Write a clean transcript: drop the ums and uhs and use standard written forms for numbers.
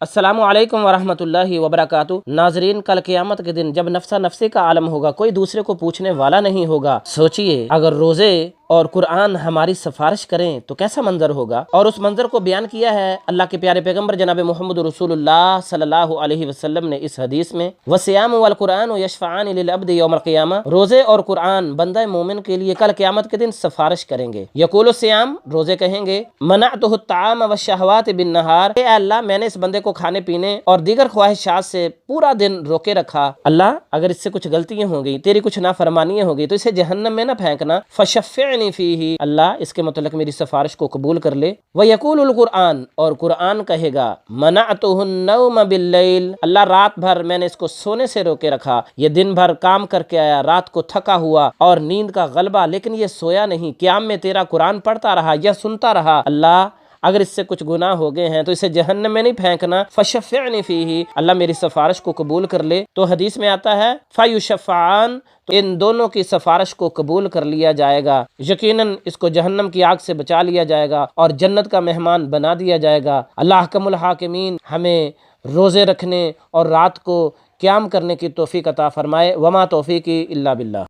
السلام علیکم ورحمۃ اللہ وبرکاتہ۔ ناظرین، کل قیامت کے دن جب نفسا نفسی کا عالم ہوگا، کوئی دوسرے کو پوچھنے والا نہیں ہوگا، سوچئے اگر روزے اور قرآن ہماری سفارش کریں تو کیسا منظر ہوگا۔ اور اس منظر کو بیان کیا ہے اللہ کے پیارے پیغمبر جناب محمد رسول اللہ صلی اللہ علیہ وسلم نے اس حدیث میں، وَالصِّيَامُ وَالْقُرْآنُ يَشْفَعَانِ لِلْعَبْدِ يَوْمَ الْقِيَامَةِ، روزے اور قرآن بندہ مومن کے لیے کل قیامت کے دن سفارش کریں گے۔ یقول الصیام، روزے کہیں گے، منعتہ الطعام والشہوات بالنہار، اے اللہ میں نے اس بندے کو کھانے پینے اور دیگر خواہشات سے پورا دن روکے رکھا، اللہ اگر اس سے کچھ غلطیاں ہو گئی، تیری کچھ نافرمانیاں ہو گئی تو اسے جہنم میں نہ پھینکنا، فشفعنی فیہ، اللہ اس کے متعلق میری سفارش کو قبول کر لے۔ ویقول القرآن، اور قرآن کہے گا، منعتہ النوم باللیل، اللہ رات بھر میں نے اس کو سونے سے روکے رکھا، یہ دن بھر کام کر کے آیا، رات کو تھکا ہوا اور نیند کا غلبہ، لیکن یہ سویا نہیں، قیام میں تیرا قرآن پڑھتا رہا یا سنتا رہا، اللہ اگر اس سے کچھ گناہ ہو گئے ہیں تو اسے جہنم میں نہیں پھینکنا، فشفعنی فیہ، اللہ میری سفارش کو قبول کر لے۔ تو حدیث میں آتا ہے فیشفعان، تو ان دونوں کی سفارش کو قبول کر لیا جائے گا، یقیناً اس کو جہنم کی آگ سے بچا لیا جائے گا اور جنت کا مہمان بنا دیا جائے گا۔ اللہ احکم الحاکمین ہمیں روزے رکھنے اور رات کو قیام کرنے کی توفیق عطا فرمائے۔ وما توفیقی الا باللہ۔